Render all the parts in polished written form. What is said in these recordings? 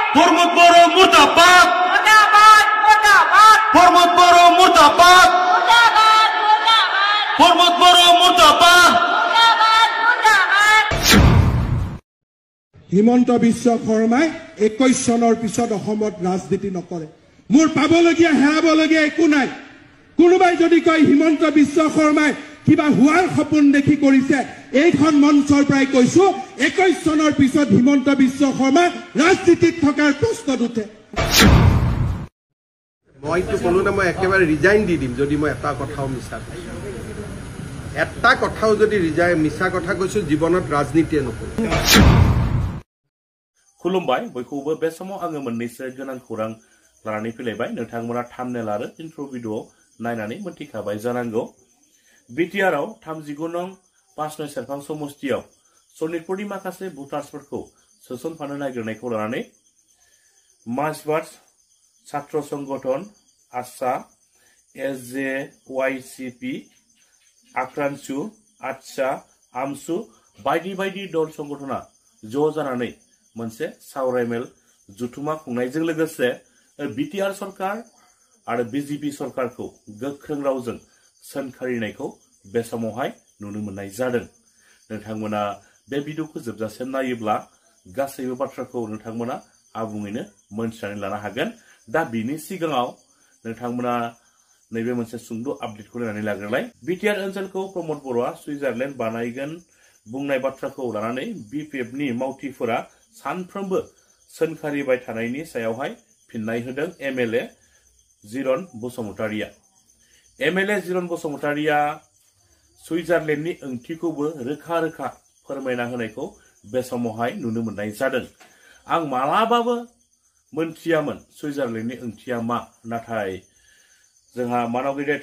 Hormat Boro Murtabad! Murtabad! Murtabad! Hormat Boro Murtabad! Murtabad! Murtabad! Hormat Boro Murtabad! Murtabad! Murtabad! Himanta Biswa শৰ্মাই 21 চনৰ পিছত অসমত ৰাজনীতি নকৰে। মোৰ পাবলগীয়া হেৰাবলগীয়া একো নাই। কোনোবাই যদি কয় হিমন্ত বিশ্ব শৰ্মাই কিবা হোৱাৰ সপোন দেখি কৰিছে, এইখন মঞ্চৰ পৰাই কৈছো 21 চনৰ পিছত হিমন্ত বিশ্ব শৰ্মা ৰাজনীতিত থকাৰ প্ৰশ্ন উঠে। মইতো কোনো না মই একেবাৰে ৰিজাইন দি দিম যদি মই এটা কথাও মিছা কৈছো। এটা কথাও যদি মিছা কথা কৈছো জীৱনত ৰাজনীতিয়ে নকৰো। खुलुमबाय बयखौबो बे समाव आङो मोननैसो गोनां खौरां लानानै फैलायबाय। नोंथांमोना थाम्बनेल आरो इन्ट्र भिडिअ नायनानै मोनथिखाबाय जानांगौ। बिटिआरआव 39 नं 5 नय सेरफां समस्तियाव सनितपुरनि माखासे भटार्सफोरखौ सोसनफानो नागिरनायखौ लानानै मार्क्सबाद छात्र संगठन आसा एसजेवाइसिपि आक्रान्सु आटसा आमसु बायदि बायदि दल संगठना ज' जानानै मोनसे सावरायमेल जुथुमा खुंनायजों लोगोसे बिटिआर सरकार आरो बिजेपि सरकारखौ गोख्रों रावजों सोंखारिनायखौ बे समावहाय नुनो मोननाय जादों। नोंथांमोना बे भिडिअखौ जोबजासिम नायोब्ला गासैबो बाथ्राखौ नोंथांमोना आबुङैनो मोनथिनानै लानो हागोन। दा बिनि सिगाङाव नोंथांमोना नैबे मोनसे सुंद' आपडेटखौ नायनानै लाग्रोलाय। बिटिआर ओनसोलखौ प्रमद बर'आ सुइजारलेण्ड बानायगोन बुंनाय बाथ्राखौ लानानै बिपिएफनि मावथिफोरा सानफ्रोमबो सोंखारिबाय थानायनि सायावहाय फिननाय होदों एमएलए जिरन बसुमतारिया। एमएलए जिरन बसुमतारिया सुइजारलेण्डनि ओंथिखौबो रोखा रोखा फोरमायना होनायखौ बे समावहाय नुनो मोननाय जादों। आं मालाबाबो मोनथियामोन सुइजारलेण्डनि ओंथिया मा, नाथाय जोंहा मानाव गेदेर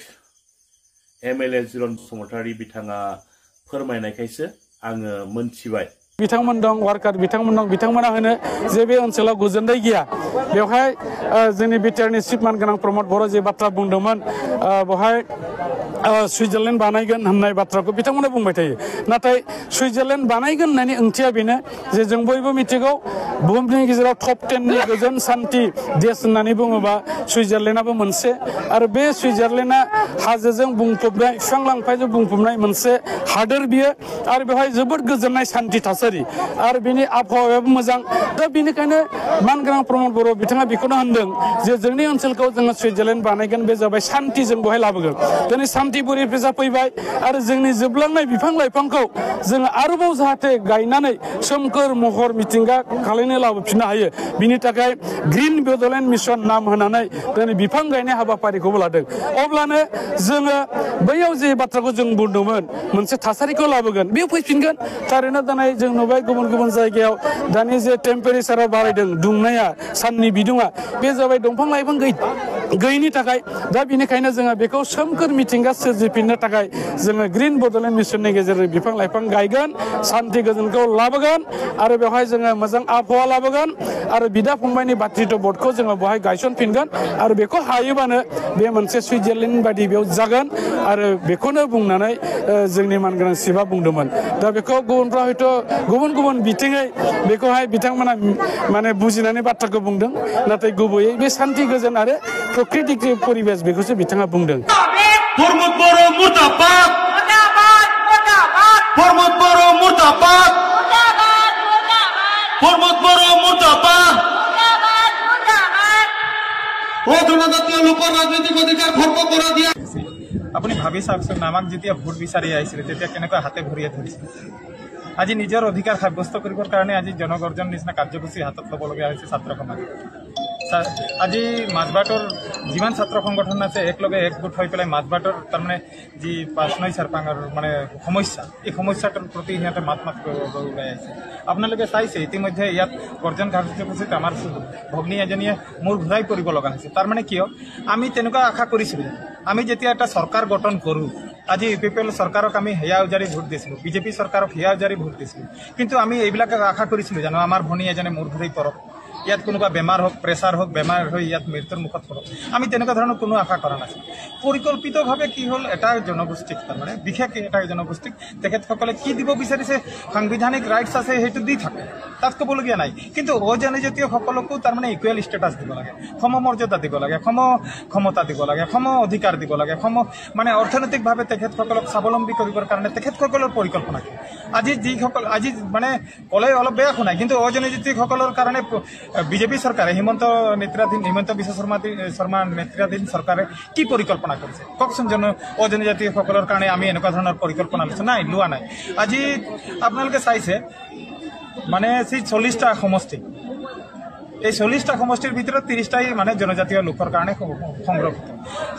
एमएलए जिरन बसुमतारि बिथाङा फोरमायनायखायसो आङो मोनथिबाय। बिथांमोन दं वार्कार बिथांमोन दं, बिथांमोना होनो जे बे ओनसोलाव गोजोननाय गैया। बेवहाय जोंनि बिटिआरनि चिफ मान गोनां प्रमद बर' जे बाथ्रा बुंदोंमोन बेवहाय सुइजारलेण्ड बानायगोन होननाय बाथ्राखौ बिथांमोना बुंबाय थायो। नाथाय सुइजारलेण्ड बानायगोन होननायनि ओंथिया बेनो जे जों बयबो मिथिगौ बुहुमनि गेजेराव टप 10 नि गोजोन सान्थि देश होननानै बुङोबा सुइजारलेण्डआबो मोनसे। आरो बे सुइजारलेण्डआ हाजोजों बुंफबनाय बिफां लाइफांजों बुंफबनाय मोनसे हादोर बियो। आरो बेवहाय जोबोद गोजोननाय सान्थि थासारि आरो बिनि आबहावायाबो मोजां। दा बेनिखायनो मानगोनां प्रमद बर' बिथाङा बेखौनो होनदों जे जोंनि ओनसोलखौ जोङो सुइजारलेण्ड बानायगोन, बे जाबाय सान्थि जों बेवहाय लाबोगोन। दिनै सान्थि परिबेसा फैबाय आरो जोंनि जोबलांनाय बिफां लाइफांखौ जोङो आरोबाव जाहाथे गायनानै सोमखोर महर मिथिंगा खालायनो लाबोफिननो हायो, बिनि थाखाय ग्रिन बड'लेण्ड मिशन नाम होनानै दिनै बिफां गायनाय हाबाफारिखौबो लादों। अब्लानो जोङो बैयाव जे बाथ्राखौ जों बुंदोंमोन मोनसे थासारिखौ लाबोगोन, बेयो फैफिनगोन। थारैनो दिनै जों नुबाय गुबुन गुबुन जायगायाव दानि जे टेम्पारेचारा बारायदों, दुंनाया साननि बिदुङा, बे जाबाय दंफां लाइफां गैयिनि थाखाय। दा बेनिखायनो जोङो बेखौ सोमखोर मिथिंगा सोरजिफिननो थाखाय जोङो ग्रिन बड'लेण्ड मिशननि गेजेरजों बिफां लाइफां गायगोन, सान्थि गोजोनखौ लाबोगोन आरो बेवहाय जोङो मोजां आबहावा लाबोगोन आरो बिदा फंबायनि बाथ्रिथ' बर्डखौ जोङो बेवहाय गायसनफिनगोन आरो बेखौ हायोबानो बे मोनसे सुइजारलेण्ड बायदि बेयाव जागोन। आरो बेखौनो बुंनानै जोंनि मानगोनां चिफआ बुंदोंमोन। दा बेखौ गुबुनफ्रा हयथ' गुबुन गुबुन बिथिङै बेखौहाय बिथांमोना माने बुजिनानै बाथ्राखौ बुंदों, नाथाय गुबैयै बे सान्थि गोजोन आरो प्रकृतिक परिबेस बेखौसो बिथाङा बुंदों। Hormat Boro Murtabad! Murtabad! Murtabad! Hormat Boro Murtabad! Murtabad! Murtabad! Hormat Boro Murtabad! Murtabad! Murtabad! ও জনজাতীয় লোকৰ ৰাজনৈতিক অধিকাৰ খৰ্ব কৰা দিয়া। আপুনি ভাবি চাওকচোন, আমাক যেতিয়া ভোট বিচাৰি আহিছিলে তেতিয়া কেনেকৈ হাতে ভৰিয়ে ধৰিছিল। আজি নিজৰ অধিকাৰ সাব্যস্ত কৰিবৰ কাৰণে আজি জনগৰ্জন নিচিনা কাৰ্যসূচী হাতত ল'বলগীয়া হৈছে ছাত্ৰ সমাজ। আজি মাজবাটৰ যিমান ছাত্ৰ সংগঠন আছে একলগে একগোট হৈ পেলাই মাজবাটৰ তাৰমানে যি 5 নং চেৰপাঙৰ মানে সমস্যা, এই সমস্যাটোৰ প্ৰতি সিহঁতে মাত ওলাই আহিছে। আপোনালোকে চাইছে ইতিমধ্যে ইয়াত গৰ্জন কাৰ্যসূচীত আমাৰ ভগ্নী এজনীয়ে মূৰ ঘূৰাই পৰিব লগা হৈছে। তাৰমানে কিয় আমি তেনেকুৱা আশা কৰিছিলোঁ। আমি যেতিয়া এটা চৰকাৰ গঠন কৰোঁ, আজি ইউপিপিএল চৰকাৰক আমি হেয়া উজাৰি ভোট দিছিলোঁ, বিজেপি চৰকাৰক হেয়া উজাৰি ভোট দিছিলোঁ, কিন্তু আমি এইবিলাক আশা কৰিছিলোঁ জানো আমাৰ ভনী এজনে মূৰ ঘূৰাই পৰক। ইয়াত কোনোবা বেমাৰ হোক প্ৰেছাৰ হোক বেমাৰ হৈ ইয়াত মৃত্যুৰ মুখত পৰক আমি তেনেকুৱা ধৰণৰ কোনো আশা কৰা নাছিল পৰিকল্পিতভাৱে কি হ'ল এটা জনগোষ্ঠীক তাৰমানে বিশেষ এটা জনগোষ্ঠীক তেখেতসকলে কি দিব বিচাৰিছে সাংবিধানিক ৰাইটছ আছে সেইটো দি থাকে তাত ক'বলগীয়া নাই কিন্তু অজনজাতীয়সকলকো তাৰমানে ইকুৱেল ষ্টেটাছ দিব লাগে সমমৰ্যাদা দিব লাগে ক্ষমতা দিব লাগে অধিকাৰ দিব লাগে মানে অৰ্থনৈতিকভাৱে তেখেতসকলক স্বাৱলম্বী কৰিবৰ কাৰণে তেখেতসকলৰ পৰিকল্পনা কি আজি মানে ক'লে অলপ বেয়া শুনাই কিন্তু অজনজাতিসকলৰ কাৰণে বিজেপি চৰকাৰে হিমন্ত বিশ্ব শৰ্মা নেতৃত্বাধীন চৰকাৰে কি পৰিকল্পনা কৰিছে কওকচোন অজনজাতিসকলৰ কাৰণে আমি এনেকুৱা ধৰণৰ পৰিকল্পনা লৈছো নাই লোৱা নাই আজি আপোনালোকে চাইছে মানে সেই 40টা সমষ্টি এই 40টা সমষ্টিৰ ভিতৰত 30টাই মানে জনজাতীয় লোকৰ কাৰণে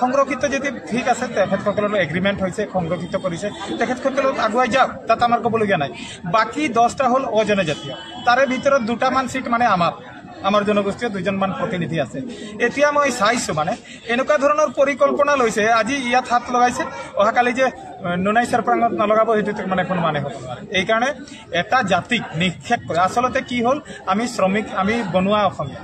সংৰক্ষিত যদি ঠিক আছে তেখেতসকলৰ এগ্ৰিমেণ্ট হৈছে সংৰক্ষিত কৰিছে তেখেতসকলক আগুৱাই যাওক তাত আমাৰ ক'বলগীয়া নাই বাকী 10টা হ'ল অজনজাতীয় তাৰে ভিতৰত 2টামান চিট মানে আমাৰ জনগোষ্ঠীয় 2জনমান প্ৰতিনিধি আছে এতিয়া মই চাইছো মানে এনেকুৱা ধৰণৰ পৰিকল্পনা লৈছে আজি ইয়াত হাত লগাইছে অহাকালি যে নুনাই চেৰপাঙত নলগাব সেইটো মানে কোনো মানে হ'ব নোৱাৰে এইকাৰণে এটা জাতিক নিক্ষেপ কৰে আচলতে কি হ'ল আমি শ্ৰমিক আমি বনোৱা অসমীয়া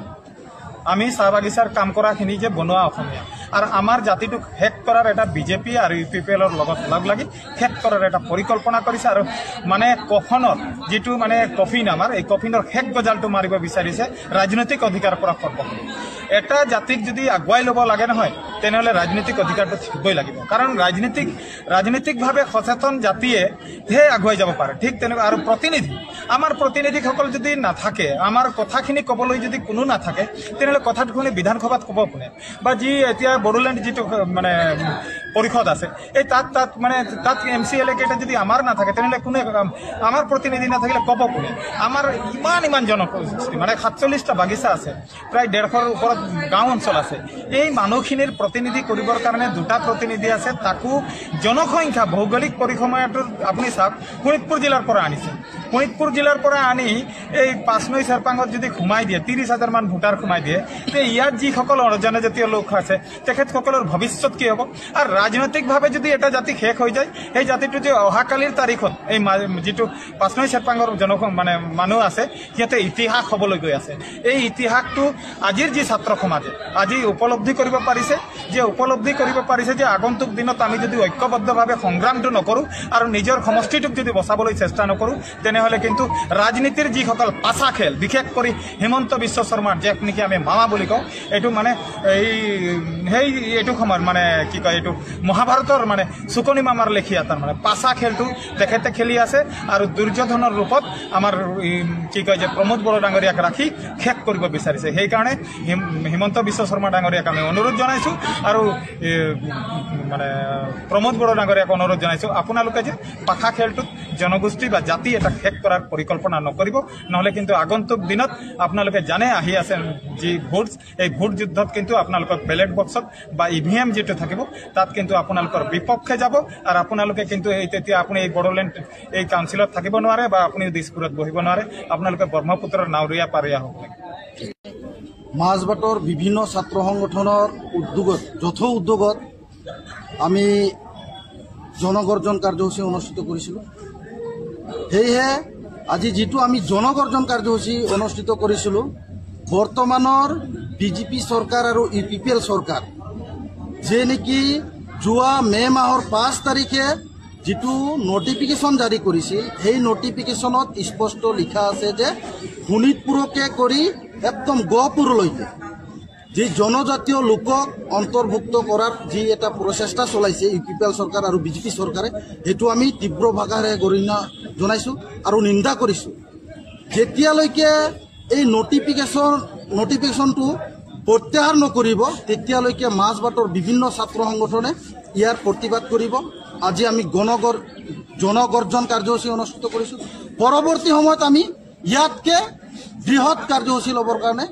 আমি চাহ বাগিচাৰ কাম কৰাখিনি যে বনোৱা অসমীয়া আৰু আমাৰ জাতিটোক শেষ কৰাৰ এটা বিজেপি আৰু ইউপিপিএলৰ লগত লগ লাগি শেষ কৰাৰ এটা পৰিকল্পনা কৰিছে আৰু মানে কফনৰ যিটো মানে কফিন আমাৰ এই কফিনৰ শেষ গজালটো মাৰিব বিচাৰিছে ৰাজনৈতিক অধিকাৰৰ পৰা খৰ্ব কৰি এটা জাতিক যদি আগুৱাই ল'ব লাগে নহয় তেনেহ'লে ৰাজনৈতিক অধিকাৰটো থাকিবই লাগিব কাৰণ ৰাজনৈতিকভাৱে সচেতন জাতিয়েহে আগুৱাই যাব পাৰে ঠিক তেনেকুৱা আৰু আমাৰ প্ৰতিনিধিসকল যদি নাথাকে আমাৰ কথাখিনি ক'বলৈ যদি কোনো নাথাকে তেনেহ'লে কথাটো শুনি বিধানসভাত ক'ব কোনে বা যি এতিয়া বড়োলেণ্ড যিটো মানে পৰিষদ আছে এই তাত MCLA কেইটা যদি আমাৰ নাথাকে তেনেহ'লে কোনে আমাৰ প্ৰতিনিধি নাথাকিলে ক'ব কোনে আমাৰ ইমান জনগোষ্ঠী মানে 47টা বাগিচা আছে প্ৰায় 150ৰ ওপৰত গাঁও অঞ্চল আছে এই মানুহখিনিৰ প্ৰতিনিধি কৰিবৰ কাৰণে 2টা প্ৰতিনিধি আছে তাকো জনসংখ্যা ভৌগোলিক পৰিসীমাটো আপুনি চাওক শোণিতপুৰ জিলাৰ পৰা আনিছে শোণিতপুৰ জিলাৰ পৰা আনি এই 5 নৈ চেৰপাঙত যদি সোমাই দিয়ে 30,000 মান ভোটাৰ সোমাই দিয়ে তে ইয়াত যিসকল জনজাতীয় লোক আছে তেখেতসকলৰ ভৱিষ্যত কি হ'ব আৰু ৰাজনৈতিকভাৱে যদি এটা জাতি শেষ হৈ যায় সেই জাতিটো যে অহাকালিৰ তাৰিখত এই যিটো 5 নৈ চেৰপাঙৰ মানে মানুহ আছে সিহঁতে ইতিহাস হ'বলৈ গৈ আছে এই ইতিহাসটো আজিৰ যি ছাত্ৰ সমাজে আজি উপলব্ধি কৰিব পাৰিছে যে আগন্তুক দিনত আমি যদি ঐক্যবদ্ধভাৱে সংগ্ৰামটো নকৰোঁ আৰু নিজৰ সমষ্টিটোক যদি বচাবলৈ চেষ্টা নকৰোঁ তেনেহ'লে কিন্তু ৰাজনীতিৰ যিসকল পাছা খেল বিশেষ কৰি হিমন্ত বিশ্ব শৰ্মাৰ যাক নেকি আমি মামা বুলি কওঁ এইটো মানে এইটো সময়ত মানে কি কয় এইটো মহাভাৰতৰ মানে চুকনি মামাৰ লেখীয়া তাৰ মানে পাছা খেলটো তেখেতে খেলি আছে আৰু দুৰ্যোধনৰ ৰূপত আমাৰ কি কয় যে প্ৰমোদ বড়ো ডাঙৰীয়াক ৰাখি শেষ কৰিব বিচাৰিছে সেইকাৰণে হিমন্ত বিশ্ব শৰ্মা ডাঙৰীয়াক আমি অনুৰোধ জনাইছোঁ আৰু মানে প্ৰমোদ বড়ো ডাঙৰীয়াক অনুৰোধ জনাইছোঁ আপোনালোকে যে পাখা খেলটোত জনগোষ্ঠী বা জাতি এটা শেষ কৰাৰ পৰিকল্পনা নকৰিব নহ'লে কিন্তু আগন্তুক দিনত আপোনালোকে জানে আহি আছে যি ভোট এই ভোট যুদ্ধত কিন্তু আপোনালোকৰ বেলেট বক্সত বা EVM যিটো থাকিব তাত কিন্তু আপোনালোকৰ বিপক্ষে যাব আৰু আপোনালোকে কিন্তু তেতিয়া আপুনি এই বড়োলেণ্ড এই কাউন্সিলত থাকিব নোৱাৰে বা আপুনি দিছপুৰত বহিব নোৱাৰে আপোনালোকে ব্ৰহ্মপুত্ৰৰ নাৱৰীয়া পাৰিয়া হ'ব লাগে মাজবাটৰ বিভিন্ন ছাত্ৰ সংগঠনৰ যৌথ উদ্যোগত আমি জনগৰ্জন কাৰ্যসূচী অনুষ্ঠিত কৰিছিলোঁ সেয়েহে আজি যিটো আমি জনগৰ্জন কাৰ্যসূচী অনুষ্ঠিত কৰিছিলোঁ বৰ্তমানৰ বিজেপি চৰকাৰ আৰু UPPL চৰকাৰ যে নেকি যোৱা মে' মাহৰ 5 তাৰিখে যিটো নটিফিকেশ্যন জাৰি কৰিছিল সেই নটিফিকেশ্যনত স্পষ্ট লিখা আছে যে শোণিতপুৰকে কৰি একদম গহপুৰলৈকে যি জনজাতীয় লোকক অন্তৰ্ভুক্ত কৰাৰ যি এটা প্ৰচেষ্টা চলাইছে UPPL চৰকাৰ আৰু বিজেপি চৰকাৰে সেইটো আমি তীব্ৰ ভাষাৰে গৰিহণা জনাইছোঁ আৰু নিন্দা কৰিছোঁ যেতিয়ালৈকে এই নটিফিকেশ্যনটো প্ৰত্যাহাৰ নকৰিব তেতিয়ালৈকে মাজবাটৰ বিভিন্ন ছাত্ৰ সংগঠনে ইয়াৰ প্ৰতিবাদ কৰিব আজি আমি জনগৰ্জন কাৰ্যসূচী অনুষ্ঠিত কৰিছোঁ পৰৱৰ্তী সময়ত আমি ইয়াতকে বৃহৎ কাৰ্যসূচী ল'বৰ কাৰণে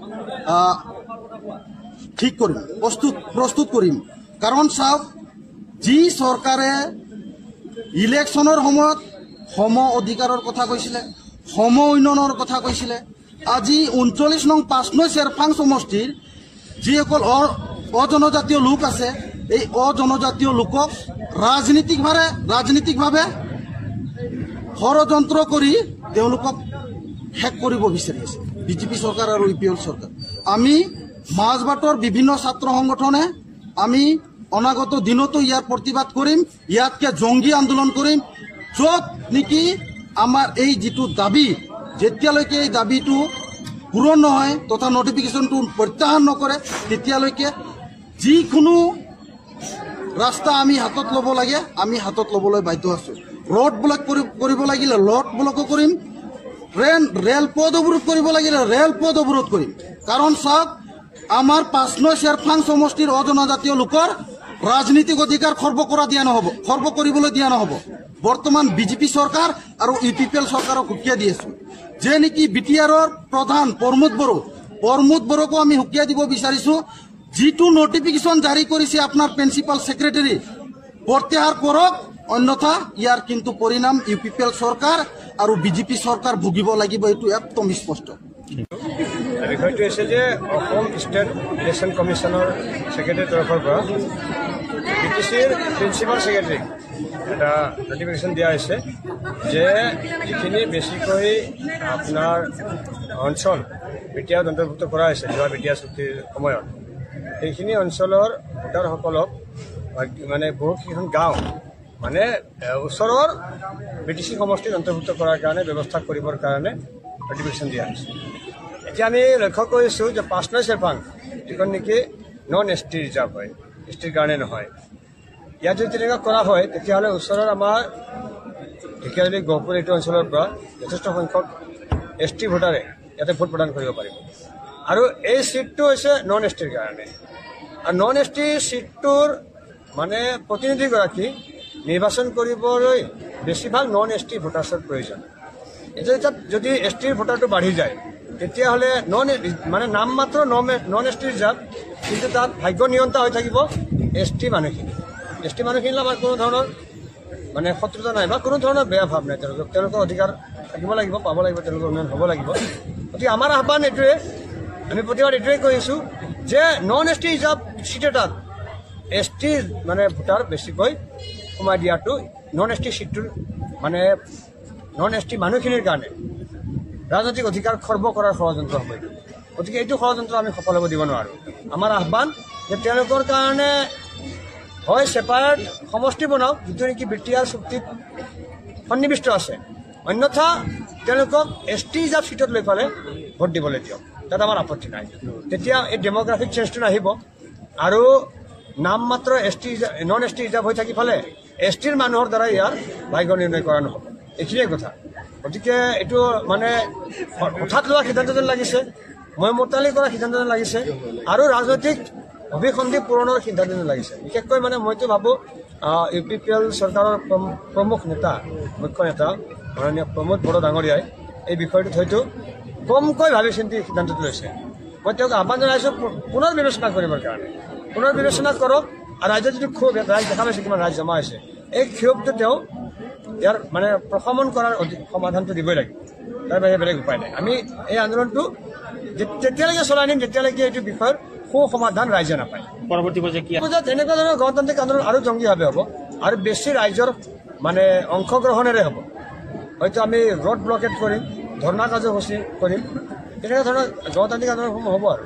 ঠিক কৰিম প্ৰস্তুত কৰিম কাৰণ চাওক যি চৰকাৰে ইলেকশ্যনৰ সময়ত সম অধিকাৰৰ কথা কৈছিলে সম উন্নয়নৰ কথা কৈছিলে আজি 39 নং 5 নৈ চেৰপাং সমষ্টিৰ যিসকল অজনজাতীয় লোক আছে এই অজনজাতীয় লোকক ৰাজনীতিকভাৱে ষড়যন্ত্ৰ কৰি তেওঁলোকক শেষ কৰিব বিচাৰি আছে বিজেপি চৰকাৰ আৰু UPL চৰকাৰ। আমি মাজবাটৰ বিভিন্ন ছাত্ৰ সংগঠনে আমি অনাগত দিনতো ইয়াৰ প্ৰতিবাদ কৰিম, ইয়াতকে জংগী আন্দোলন কৰিম, য'ত নেকি আমাৰ এই যিটো দাবী, যেতিয়ালৈকে এই দাবীটো পূৰণ নহয় তথা নটিফিকেশ্যনটো প্ৰত্যাহাৰ নকৰে তেতিয়ালৈকে যিকোনো ৰাস্তা আমি হাতত ল'ব লাগে, আমি হাতত ল'বলৈ বাধ্য আছোঁ। ৰোড ব্লক কৰিব লাগিলে ৰোড ব্লকো কৰিম, ৰেলপথ অৱৰোধ কৰিব লাগিলে ৰেলপথ অৱৰোধ কৰিম। কাৰণ চাওক, আমাৰ 5 নং শ্বেৰফাং সমষ্টিৰ অজনজাতীয় লোকৰ ৰাজনীতিক অধিকাৰ খৰ্ব কৰিবলৈ দিয়া নহ'ব। বৰ্তমান বিজেপি চৰকাৰ আৰু UPL চৰকাৰক সুকীয়া দি আছোঁ। যে নেকি BTRৰ প্ৰধান প্ৰমোদ বড়োকো আমি সুকীয়া দিব বিচাৰিছোঁ। যিটো নটিফিকেশ্যন জাৰি কৰিছে আপোনাৰ প্ৰিন্সিপাল ছেক্ৰেটাৰী, প্ৰত্যাহাৰ কৰক, অন্যথা ইয়াৰ কিন্তু পৰিণাম UPL চৰকাৰ আৰু বিজেপি চৰকাৰ ভুগিব লাগিব, এইটো একদম স্পষ্ট। বিষয়টো হৈছে যে অসম ষ্টেট ইলেকশ্যন কমিশ্যনৰ ছেক্ৰেটাৰীৰ তৰফৰ পৰা BTCৰ প্ৰিন্সিপাল ছেক্ৰেটাৰীক এটা নটিফিকেশ্যন দিয়া হৈছে যে যিখিনি বেছিকৈ আপোনাৰ অঞ্চল BTRত অন্তৰ্ভুক্ত কৰা হৈছে যোৱা BTR চুক্তিৰ সময়ত, সেইখিনি অঞ্চলৰ ভোটাৰসকলক মানে বহুকেইখন গাঁও মানে ওচৰৰ BTC সমষ্টিত অন্তৰ্ভুক্ত কৰাৰ কাৰণে ব্যৱস্থা কৰিবৰ কাৰণে নটিফিকেশ্যন দিয়া হৈছে। এতিয়া আমি লক্ষ্য কৰিছোঁ যে 5 নং শ্বেৰফাং যিখন নেকি নন ST ৰিজাৰ্ভ হয়, STৰ কাৰণে নহয়, ইয়াত যদি তেনেকুৱা কৰা হয় তেতিয়াহ'লে ওচৰৰ আমাৰ ঢেকীয়াজুলি গহপুৰ এইটো অঞ্চলৰ পৰা যথেষ্ট সংখ্যক ST ভোটাৰে ইয়াতে ভোট প্ৰদান কৰিব পাৰিব। আৰু এই চিটটো হৈছে নন STৰ কাৰণে। আৰু নন ST চিটটোৰ মানে প্ৰতিনিধিগৰাকী নিৰ্বাচন কৰিবলৈ বেছিভাগ নন ST ভোটাৰ্ছৰ প্ৰয়োজন। এতিয়া যদি STৰ ভোটাৰটো বাঢ়ি যায় তেতিয়াহ'লে মানে নাম মাত্ৰ নন ST ৰিজাৰ্ভ, কিন্তু তাত ভাগ্য নিয়ন্তা হৈ থাকিব ST মানুহখিনি। ST মানুহখিনিৰ আমাৰ কোনো ধৰণৰ মানে শত্ৰুতা নাই বা কোনো ধৰণৰ বেয়া ভাৱ নাই, তেওঁলোকৰ অধিকাৰ থাকিব লাগিব, পাব লাগিব, তেওঁলোকৰ উন্নয়ন হ'ব লাগিব। গতিকে আমাৰ আহ্বান এইটোৱে, আমি প্ৰতিবাদ এইটোৱে কৰিছোঁ যে নন ST ৰিজাৰ্ভ চিট এটাত ST মানে ভোটাৰ বেছিকৈ সোমাই দিয়াটো নন ST চিটটোৰ মানে নন ST মানুহখিনিৰ কাৰণে ৰাজনৈতিক অধিকাৰ খৰ্ব কৰাৰ ষড়যন্ত্ৰ হ'ব। গতিকে এইটো ষড়যন্ত্ৰ আমি সফল হ'ব দিব নোৱাৰোঁ। আমাৰ আহ্বান যে তেওঁলোকৰ কাৰণে হয় ছেপাৰেট সমষ্টি বনাওক, যিটো নেকি BTR চুক্তিত সন্নিৱিষ্ট আছে, অন্যথা তেওঁলোকক ST ৰিজাৰ্ভ চিটত লৈ পেলাই ভোট দিবলৈ দিয়ক, তাত আমাৰ আপত্তি নাই। তেতিয়া এই ডেম'গ্ৰাফিক চেঞ্জটো নাহিব আৰু নাম মাত্ৰ নন ST ৰিজাৰ্ভ হৈ থাকি ফালে STৰ মানুহৰ দ্বাৰা ইয়াৰ ভাগ্য নিৰ্ণয় কৰা নহ'ব। এইখিনিয়ে কথা। গতিকে এইটো মানে হঠাৎ লোৱা সিদ্ধান্ত যেন লাগিছে, মই মোতালি কৰা সিদ্ধান্ত যেন লাগিছে আৰু ৰাজনৈতিক অভিসন্ধি পূৰণৰ সিদ্ধান্ত যেন লাগিছে। বিশেষকৈ মানে মইতো ভাবোঁ UPL চৰকাৰৰ প্ৰমুখ নেতা, মুখ্য নেতা মাননীয় প্ৰমোদ বড়ো ডাঙৰীয়াই এই বিষয়টোত হয়তো কমকৈ ভাবি চিন্তি সিদ্ধান্তটো লৈছে। মই তেওঁক আহ্বান জনাইছোঁ পুনৰ বিবেচনা কৰিবৰ কাৰণে, পুনৰ বিবেচনা কৰক। আৰু ৰাজ্যত যদি ক্ষোভ ৰাইজ দেখা পাইছে কিমান ৰাইজ জমা হৈছে, এই ক্ষোভটো তেওঁ ইয়াৰ মানে প্ৰশমন কৰাৰ সমাধানটো দিবই লাগিব, তাৰ বাহিৰে বেলেগ উপায় নাই। আমি এই আন্দোলনটো তেতিয়ালৈকে চলাই নিম যেতিয়ালৈকে এইটো বিষয়ৰ সমাধান ৰাইজে নাপায়। পৰৱৰ্তী পৰ্যায়ত কি এনেকুৱা ধৰণৰ গণতান্ত্ৰিক আন্দোলন আৰু জংগীভাৱে হ'ব আৰু বেছি ৰাইজৰ মানে অংশগ্ৰহণেৰে হ'ব। হয়তো আমি ৰোড ব্লকেট কৰিম, ধৰ্ণা কাৰ্যসূচী কৰিম, তেনেকুৱা ধৰণৰ গণতান্ত্ৰিক আন্দোলনসমূহ হ'ব আৰু